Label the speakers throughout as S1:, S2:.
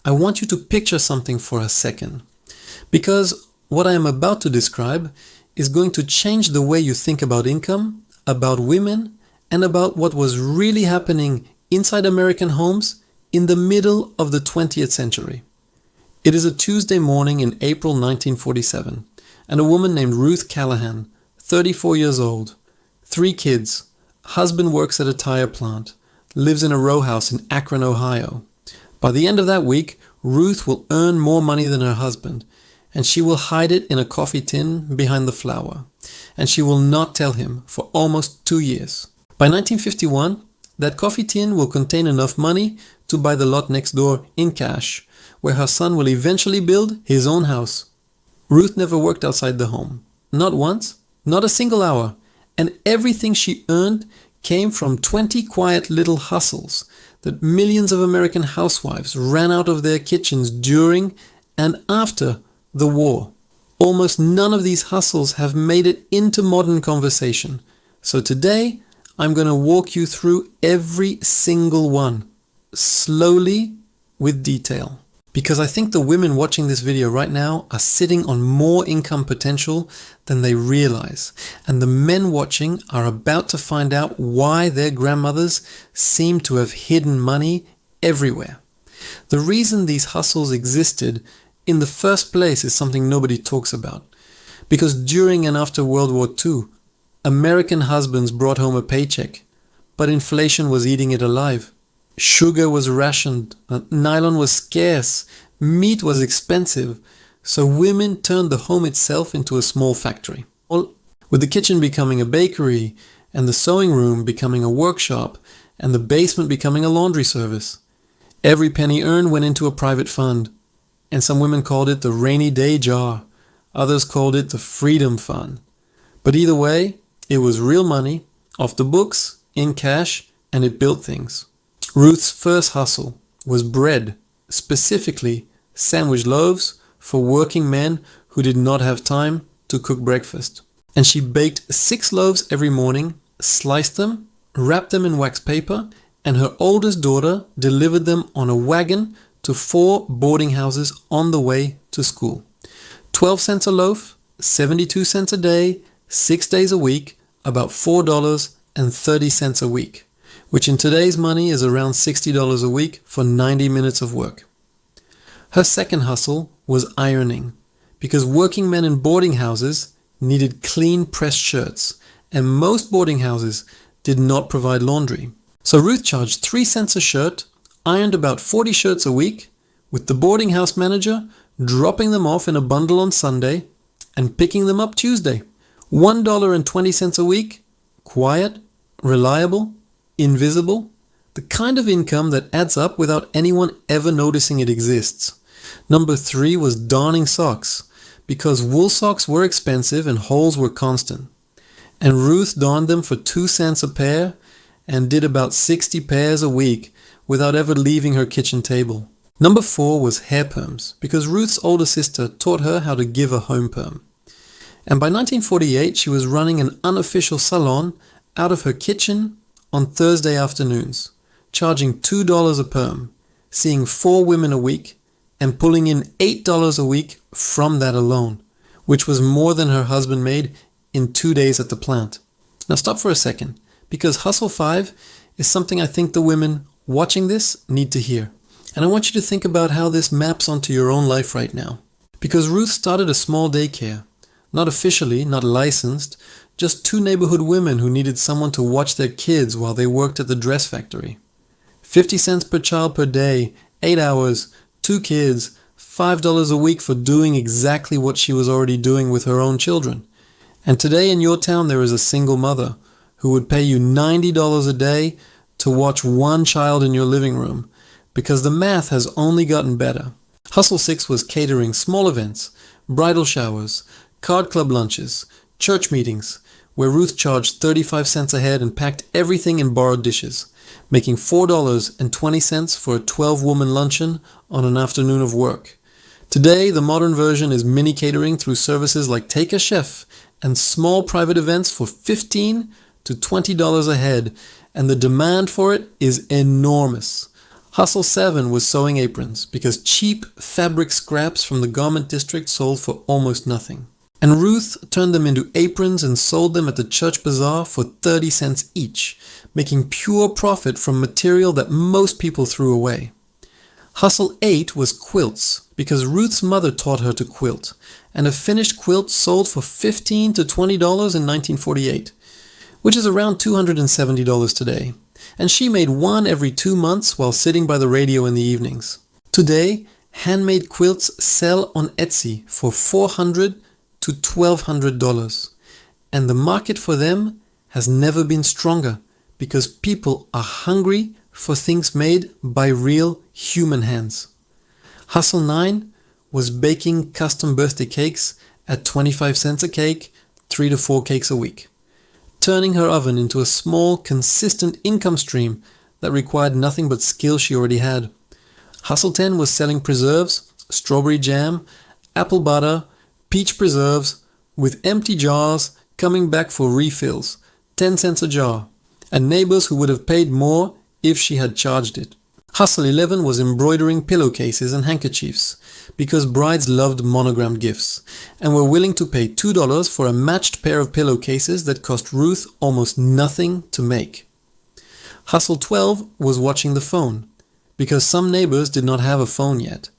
S1: I want you to picture something for a second, because what I am about to describe is going to change the way you think about income, about women, and about what was really happening inside American homes in the middle of the 20th century. It is a Tuesday morning in April 1947, and a woman named Ruth Callahan, 34 years old, 3 kids, husband works at a tire plant, lives in a row house in Akron, Ohio. By the end of that week, Ruth will earn more money than her husband, and she will hide it in a coffee tin behind the flour, and she will not tell him for almost 2 years. By 1951, that coffee tin will contain enough money to buy the lot next door in cash, where her son will eventually build his own house. Ruth never worked outside the home. Not once, not a single hour, and everything she earned came from 20 quiet little hustles that millions of American housewives ran out of their kitchens during and after the war. Almost none of these hustles have made it into modern conversation. So today, I'm going to walk you through every single one, slowly, with detail. Because I think the women watching this video right now are sitting on more income potential than they realize. And the men watching are about to find out why their grandmothers seem to have hidden money everywhere. The reason these hustles existed in the first place is something nobody talks about. Because during and after World War II, American husbands brought home a paycheck, but inflation was eating it alive. Sugar was rationed, nylon was scarce, meat was expensive, so women turned the home itself into a small factory. With the kitchen becoming a bakery, and the sewing room becoming a workshop, and the basement becoming a laundry service. Every penny earned went into a private fund, and some women called it the rainy day jar, others called it the freedom fund. But either way, it was real money, off the books, in cash, and it built things. Ruth's first hustle was bread, specifically sandwich loaves for working men who did not have time to cook breakfast. And she baked 6 loaves every morning, sliced them, wrapped them in wax paper, and her oldest daughter delivered them on a wagon to 4 boarding houses on the way to school. 12 cents a loaf, 72 cents a day, 6 days a week, about $4.30 a week, which in today's money is around $60 a week for 90 minutes of work. Her second hustle was ironing, because working men in boarding houses needed clean pressed shirts, and most boarding houses did not provide laundry. So Ruth charged 3 cents a shirt, ironed about 40 shirts a week, with the boarding house manager dropping them off in a bundle on Sunday and picking them up Tuesday. $1.20 a week, quiet, reliable, invisible, the kind of income that adds up without anyone ever noticing it exists. Number 3 was darning socks, because wool socks were expensive and holes were constant. And Ruth darned them for 2 cents a pair and did about 60 pairs a week without ever leaving her kitchen table. Number 4 was hair perms, because Ruth's older sister taught her how to give a home perm. And by 1948, she was running an unofficial salon out of her kitchen on Thursday afternoons, charging $2 a perm, seeing 4 women a week, and pulling in $8 a week from that alone, which was more than her husband made in 2 days at the plant. Now stop for a second, because Hustle 5 is something I think the women watching this need to hear. And I want you to think about how this maps onto your own life right now. Because Ruth started a small daycare, not officially, not licensed, just 2 neighborhood women who needed someone to watch their kids while they worked at the dress factory. 50 cents per child per day, 8 hours, 2 kids, $5 a week for doing exactly what she was already doing with her own children. And today in your town there is a single mother who would pay you $90 a day to watch 1 child in your living room, because the math has only gotten better. Hustle 6 was catering small events, bridal showers, card club lunches, church meetings, where Ruth charged 35 cents a head and packed everything in borrowed dishes, making $4.20 for a 12-woman luncheon on an afternoon of work. Today, the modern version is mini catering through services like Take a Chef and small private events for $15 to $20 a head, and the demand for it is enormous. Hustle 7 was sewing aprons because cheap fabric scraps from the garment district sold for almost nothing. And Ruth turned them into aprons and sold them at the church bazaar for 30 cents each, making pure profit from material that most people threw away. Hustle 8 was quilts because Ruth's mother taught her to quilt, and a finished quilt sold for $15 to $20 in 1948, which is around $270 today. And she made one every 2 months while sitting by the radio in the evenings. Today, handmade quilts sell on Etsy for $400 to $1,200, and the market for them has never been stronger because people are hungry for things made by real human hands. Hustle 9 was baking custom birthday cakes at 25 cents a cake, 3 to 4 cakes a week, turning her oven into a small, consistent income stream that required nothing but skill she already had. Hustle 10 was selling preserves, strawberry jam, apple butter, peach preserves, with empty jars coming back for refills, 10 cents a jar, and neighbors who would have paid more if she had charged it. Hustle 11 was embroidering pillowcases and handkerchiefs because brides loved monogrammed gifts and were willing to pay $2 for a matched pair of pillowcases that cost Ruth almost nothing to make. Hustle 12 was watching the phone because some neighbors did not have a phone yet,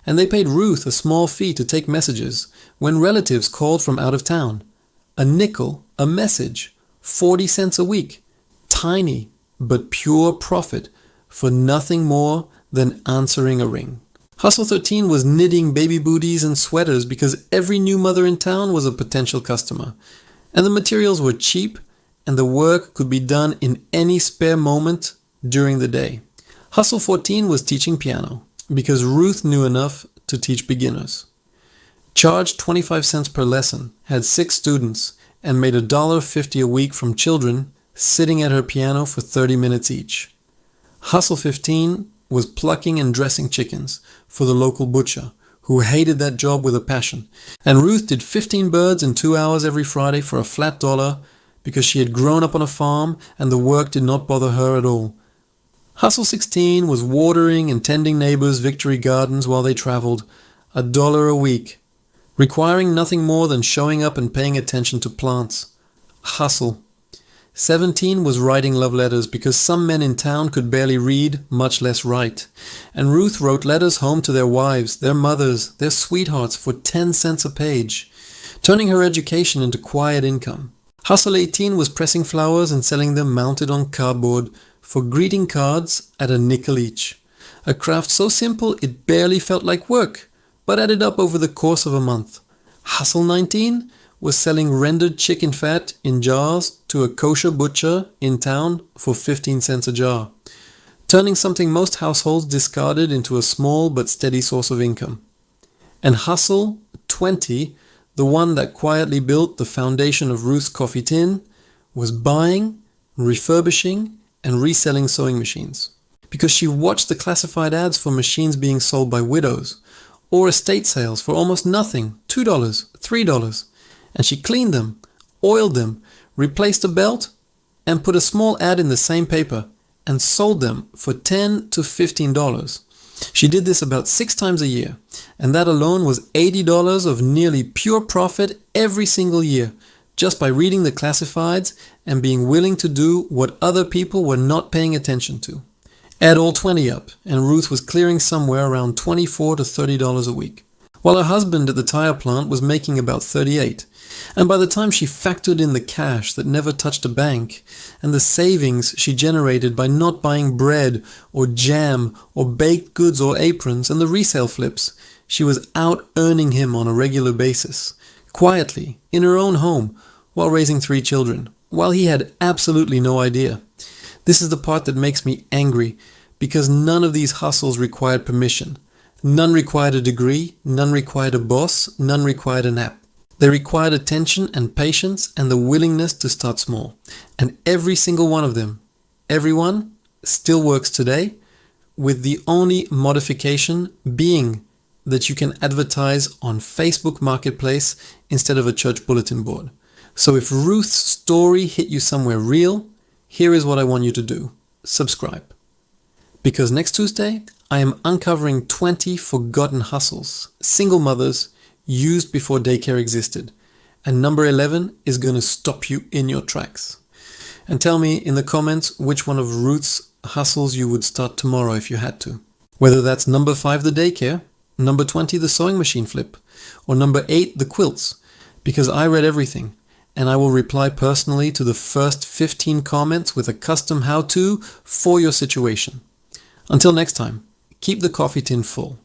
S1: and they paid Ruth a small fee to take messages when relatives called from out of town. A nickel a message, 40 cents a week. Tiny but pure profit for nothing more than answering a ring. Hustle 13 was knitting baby booties and sweaters because every new mother in town was a potential customer, and the materials were cheap and the work could be done in any spare moment during the day. Hustle 14 was teaching piano because Ruth knew enough to teach beginners. Charged 25 cents per lesson, had 6 students, and made $1.50 a week from children sitting at her piano for 30 minutes each. Hustle 15 was plucking and dressing chickens for the local butcher, who hated that job with a passion, and Ruth did 15 birds in 2 hours every Friday for a flat $1 because she had grown up on a farm and the work did not bother her at all. Hustle 16 was watering and tending neighbors' victory gardens while they traveled, $1 a week, requiring nothing more than showing up and paying attention to plants. Hustle. 17 was writing love letters because some men in town could barely read, much less write. And Ruth wrote letters home to their wives, their mothers, their sweethearts for 10 cents a page, turning her education into quiet income. Hustle 18 was pressing flowers and selling them mounted on cardboard for greeting cards at a nickel each. A craft so simple it barely felt like work, but added up over the course of a month. Hustle 19 was selling rendered chicken fat in jars to a kosher butcher in town for 15 cents a jar, turning something most households discarded into a small but steady source of income. And Hustle 20, the one that quietly built the foundation of Ruth's coffee tin, was buying, refurbishing, and reselling sewing machines. Because she watched the classified ads for machines being sold by widows, or estate sales for almost nothing, $2, $3, and she cleaned them, oiled them, replaced a belt, and put a small ad in the same paper, and sold them for $10 to $15. She did this about 6 times a year, and that alone was $80 of nearly pure profit every single year, just by reading the classifieds and being willing to do what other people were not paying attention to. Add all 20 up, and Ruth was clearing somewhere around $24 to $30 a week, while her husband at the tire plant was making about $38. And by the time she factored in the cash that never touched a bank, and the savings she generated by not buying bread or jam or baked goods or aprons and the resale flips, she was out earning him on a regular basis, quietly, in her own home, while raising 3 children, while he had absolutely no idea. This is the part that makes me angry, because none of these hustles required permission. None required a degree, none required a boss, none required an app. They required attention and patience and the willingness to start small. And every single one of them, everyone, still works today, with the only modification being that you can advertise on Facebook Marketplace instead of a church bulletin board. So if Ruth's story hit you somewhere real, here is what I want you to do. Subscribe. Because next Tuesday, I am uncovering 20 forgotten hustles, single mothers, used before daycare existed. And number 11 is going to stop you in your tracks. And tell me in the comments which one of Ruth's hustles you would start tomorrow if you had to. Whether that's number 5, the daycare, number 20, the sewing machine flip, or number 8, the quilts. Because I read everything, and I will reply personally to the first 15 comments with a custom how-to for your situation. Until next time, keep the coffee tin full.